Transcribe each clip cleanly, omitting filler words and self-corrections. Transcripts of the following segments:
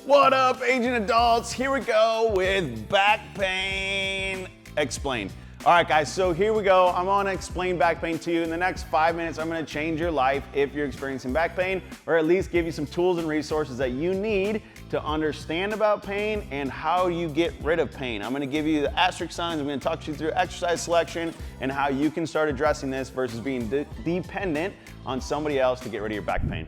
What up, aging adults? Here we go with back pain explained. All right, guys, so here we go. I'm gonna explain back pain to you. In the next 5 minutes, I'm gonna change your life if you're experiencing back pain, or at least give you some tools and resources that you need to understand about pain and how you get rid of pain. I'm gonna give you the asterisk signs. I'm gonna talk to you through exercise selection and how you can start addressing this versus being dependent on somebody else to get rid of your back pain.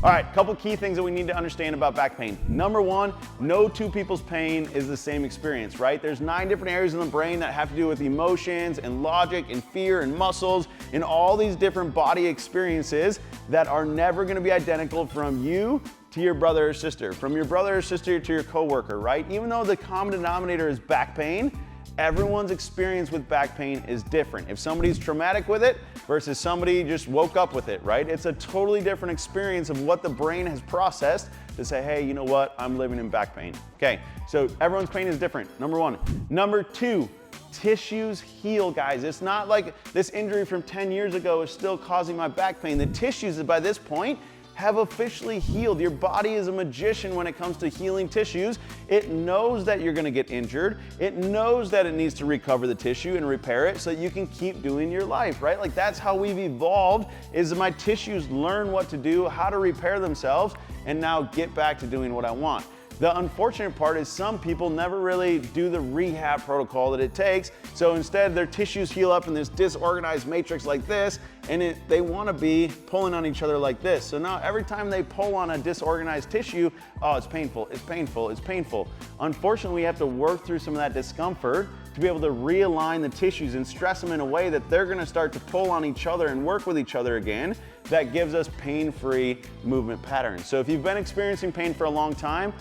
All right, couple key things that we need to understand about back pain. Number one, no two people's pain is the same experience, right? There's 9 different areas in the brain that have to do with emotions and logic and fear and muscles and all these different body experiences that are never gonna be identical from you to your brother or sister, from your brother or sister to your coworker, right? Even though the common denominator is back pain, everyone's experience with back pain is different. If somebody's traumatic with it versus somebody just woke up with it, right? It's a totally different experience of what the brain has processed to say, hey, you know what? I'm living in back pain. Okay, so everyone's pain is different, number one. Number two, tissues heal, guys. It's not like this injury from 10 years ago is still causing my back pain. The tissues by this point have officially healed. Your body is a magician when it comes to healing tissues. It knows that you're gonna get injured. It knows that it needs to recover the tissue and repair it so that you can keep doing your life, right? Like that's how we've evolved, is my tissues learn what to do, how to repair themselves, and now get back to doing what I want. The unfortunate part is some people never really do the rehab protocol that it takes. So instead their tissues heal up in this disorganized matrix like this, and they want to be pulling on each other like this. So now every time they pull on a disorganized tissue, oh, it's painful, it's painful, it's painful. Unfortunately, we have to work through some of that discomfort to be able to realign the tissues and stress them in a way that they're going to start to pull on each other and work with each other again. That gives us pain-free movement patterns. So if you've been experiencing pain for a long time,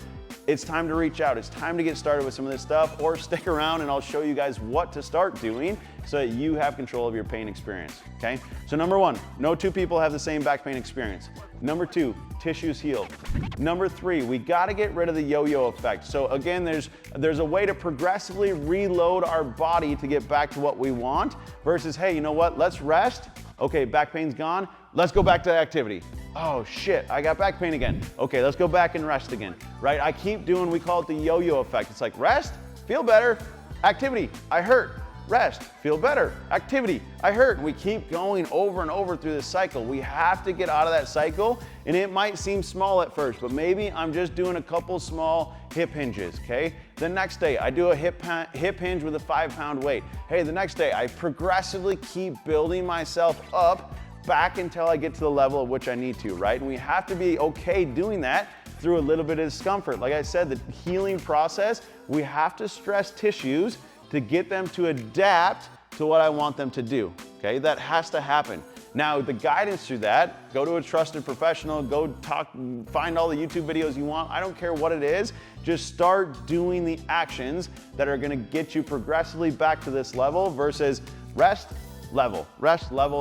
it's time to reach out. It's time to get started with some of this stuff, or stick around and I'll show you guys what to start doing so that you have control of your pain experience, okay? So number one, no two people have the same back pain experience. Number two, tissues heal. Number three, we gotta get rid of the yo-yo effect. So again, there's a way to progressively reload our body to get back to what we want versus, hey, you know what, let's rest. Okay, back pain's gone, let's go back to activity. Oh shit, I got back pain again. Okay, let's go back and rest again, right? I keep doing, we call it the yo-yo effect. It's like rest, feel better, activity, I hurt, rest, feel better, activity, I hurt. And we keep going over and over through this cycle. We have to get out of that cycle, and it might seem small at first, but maybe I'm just doing a couple small hip hinges, okay? The next day, I do a hip hinge with a 5-pound weight. Hey, the next day, I progressively keep building myself up back until I get to the level at which I need to, right? And we have to be okay doing that through a little bit of discomfort. Like I said, the healing process, we have to stress tissues to get them to adapt to what I want them to do, okay? That has to happen. Now, the guidance through that, go to a trusted professional, go talk, find all the YouTube videos you want. I don't care what it is, just start doing the actions that are gonna get you progressively back to this level versus rest, level,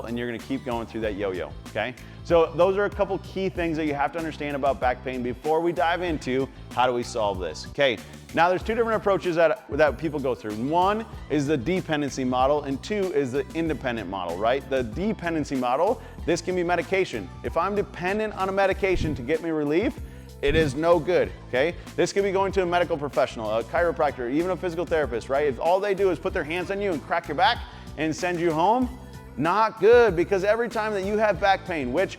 and you're gonna keep going through that yo-yo, okay? So those are a couple key things that you have to understand about back pain before we dive into how do we solve this, okay? Now there's 2 different approaches that people go through. One is the dependency model, and 2 is the independent model, right? The dependency model, this can be medication. If I'm dependent on a medication to get me relief, it is no good, okay? This could be going to a medical professional, a chiropractor, even a physical therapist, right? If all they do is put their hands on you and crack your back and send you home, not good, because every time that you have back pain, which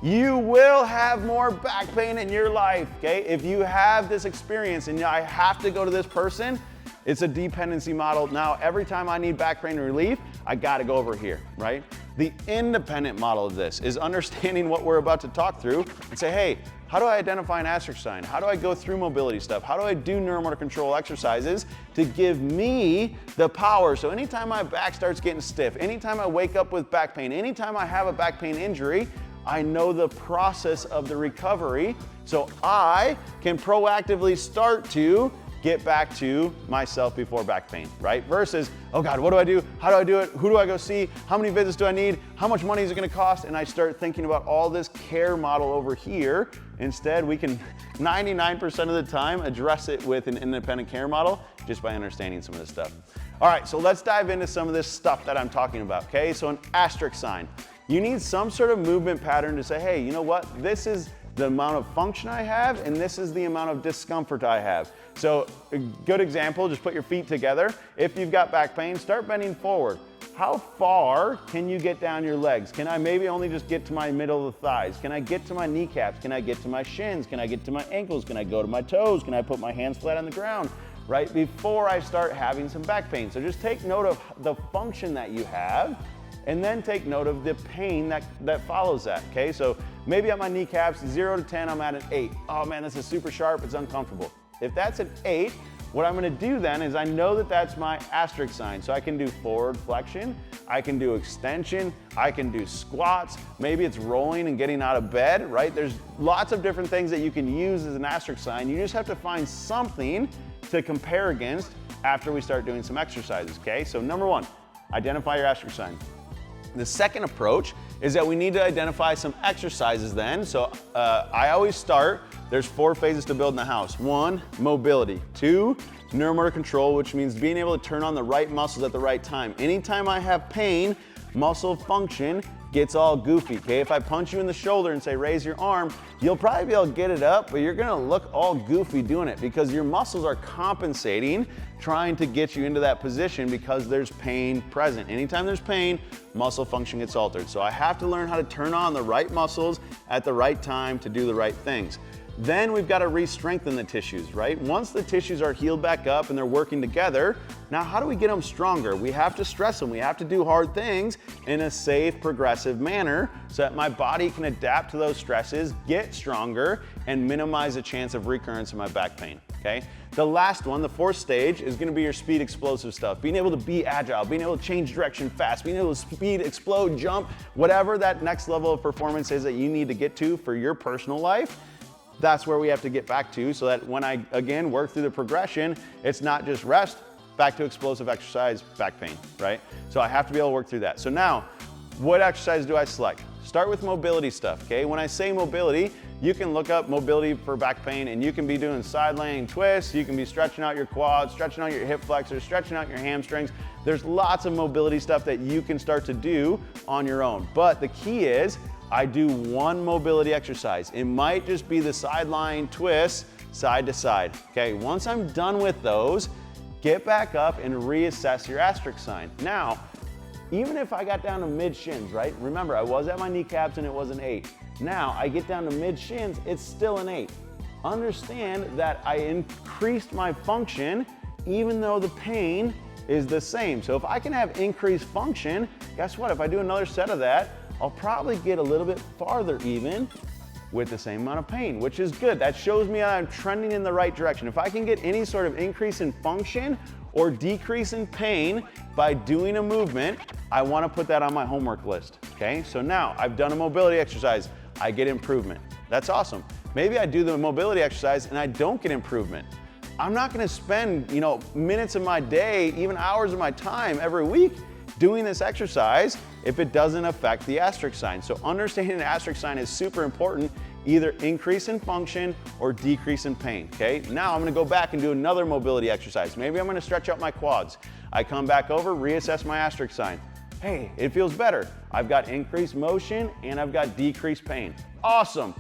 you will have more back pain in your life, okay? If you have this experience and I have to go to this person, it's a dependency model. Now, every time I need back pain relief, I gotta go over here, right? The independent model of this is understanding what we're about to talk through and say, hey, how do I identify an asterisk sign? How do I go through mobility stuff? How do I do neuromotor control exercises to give me the power? So anytime my back starts getting stiff, anytime I wake up with back pain, anytime I have a back pain injury, I know the process of the recovery, so I can proactively start to get back to myself before back pain, right? Versus, oh God, what do I do? How do I do it? Who do I go see? How many visits do I need? How much money is it gonna cost? And I start thinking about all this care model over here. Instead, we can 99% of the time address it with an independent care model just by understanding some of this stuff. All right, so let's dive into some of this stuff that I'm talking about, okay? So an asterisk sign. You need some sort of movement pattern to say, hey, you know what? This is the amount of function I have, and this is the amount of discomfort I have. So a good example, just put your feet together. If you've got back pain, start bending forward. How far can you get down your legs? Can I maybe only just get to my middle of the thighs? Can I get to my kneecaps? Can I get to my shins? Can I get to my ankles? Can I go to my toes? Can I put my hands flat on the ground? Right before I start having some back pain. So just take note of the function that you have, and then take note of the pain that follows that, okay? So maybe at my kneecaps, 0 to 10, I'm at an 8. Oh man, this is super sharp, it's uncomfortable. If that's an 8, what I'm gonna do then is I know that that's my asterisk sign. So I can do forward flexion, I can do extension, I can do squats, maybe it's rolling and getting out of bed, right? There's lots of different things that you can use as an asterisk sign. You just have to find something to compare against after we start doing some exercises, okay? So number one, identify your asterisk sign. The second approach is that we need to identify some exercises then. So I always start, there's 4 phases to building the house. 1, mobility. 2, neuromotor control, which means being able to turn on the right muscles at the right time. Anytime I have pain, muscle function gets all goofy, okay? If I punch you in the shoulder and say, raise your arm, you'll probably be able to get it up, but you're gonna look all goofy doing it because your muscles are compensating, trying to get you into that position because there's pain present. Anytime there's pain, muscle function gets altered. So I have to learn how to turn on the right muscles at the right time to do the right things. Then we've got to re-strengthen the tissues, right? Once the tissues are healed back up and they're working together, now how do we get them stronger? We have to stress them. We have to do hard things in a safe, progressive manner so that my body can adapt to those stresses, get stronger, and minimize the chance of recurrence of my back pain, okay? The last one, the 4th stage, is gonna be your speed explosive stuff. Being able to be agile, being able to change direction fast, being able to speed, explode, jump, whatever that next level of performance is that you need to get to for your personal life. That's where we have to get back to so that when I, again, work through the progression, it's not just rest, back to explosive exercise, back pain, right? So I have to be able to work through that. So now, what exercise do I select? Start with mobility stuff, okay? When I say mobility, you can look up mobility for back pain and you can be doing side laying twists, you can be stretching out your quads, stretching out your hip flexors, stretching out your hamstrings. There's lots of mobility stuff that you can start to do on your own. But the key is, I do 1 mobility exercise. It might just be the sideline twist, side to side. Okay, once I'm done with those, get back up and reassess your asterisk sign. Now, even if I got down to mid shins, right? Remember, I was at my kneecaps and it was an 8. Now I get down to mid shins, it's still an 8. Understand that I increased my function even though the pain is the same. So if I can have increased function, guess what? If I do another set of that, I'll probably get a little bit farther even with the same amount of pain, which is good. That shows me I'm trending in the right direction. If I can get any sort of increase in function or decrease in pain by doing a movement, I wanna put that on my homework list, okay? So now I've done a mobility exercise, I get improvement. That's awesome. Maybe I do the mobility exercise and I don't get improvement. I'm not gonna spend, minutes of my day, even hours of my time every week doing this exercise if it doesn't affect the asterisk sign. So understanding the asterisk sign is super important, either increase in function or decrease in pain, okay? Now I'm gonna go back and do another mobility exercise. Maybe I'm gonna stretch out my quads. I come back over, reassess my asterisk sign. Hey, it feels better. I've got increased motion and I've got decreased pain. Awesome.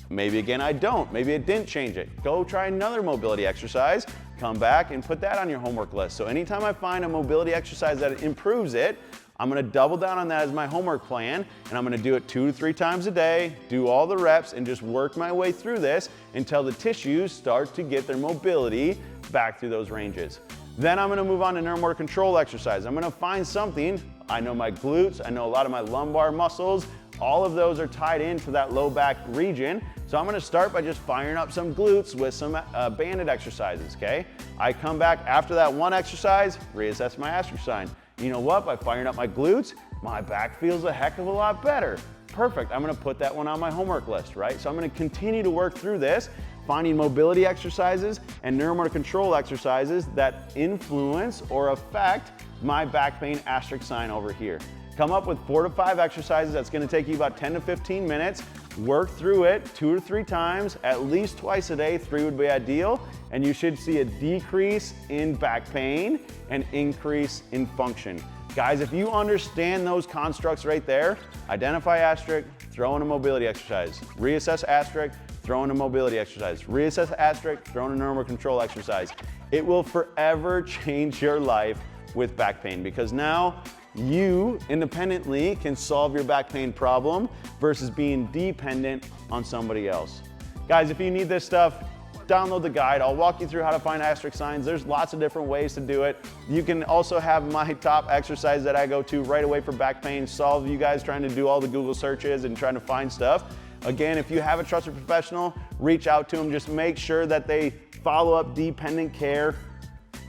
Maybe again I don't, maybe it didn't change it. Go try another mobility exercise, come back and put that on your homework list. So anytime I find a mobility exercise that improves it, I'm gonna double down on that as my homework plan, and I'm gonna do it 2 to 3 times a day, do all the reps, and just work my way through this until the tissues start to get their mobility back through those ranges. Then I'm gonna move on to neuromotor control exercise. I'm gonna find something, I know my glutes, I know a lot of my lumbar muscles, all of those are tied into that low back region. So I'm gonna start by just firing up some glutes with some banded exercises, okay? I come back after that one exercise, reassess my asterisk sign. You know what, by firing up my glutes, my back feels a heck of a lot better. Perfect, I'm gonna put that one on my homework list, right? So I'm gonna continue to work through this, finding mobility exercises and neuromotor control exercises that influence or affect my back pain asterisk sign over here. Come up with 4 to 5 exercises that's gonna take you about 10 to 15 minutes. Work through it 2 or 3 times, at least twice a day. 3 would be ideal. And you should see a decrease in back pain and increase in function. Guys, if you understand those constructs right there, identify asterisk, throw in a mobility exercise. Reassess asterisk, throw in a mobility exercise. Reassess asterisk, throw in a normal control exercise. It will forever change your life with back pain, because now you independently can solve your back pain problem versus being dependent on somebody else. Guys, if you need this stuff, download the guide. I'll walk you through how to find asterisk signs. There's lots of different ways to do it. You can also have my top exercise that I go to right away for back pain, solve you guys trying to do all the Google searches and trying to find stuff. Again, if you have a trusted professional, reach out to them. Just make sure that they follow up dependent care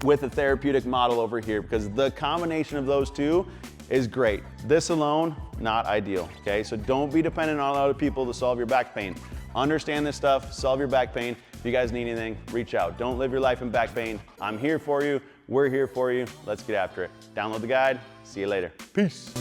with a therapeutic model over here, because the combination of those two is great. This alone, not ideal, okay? So don't be dependent on other people to solve your back pain. Understand this stuff, solve your back pain. If you guys need anything, reach out. Don't live your life in back pain. I'm here for you. We're here for you. Let's get after it. Download the guide. See you later. Peace.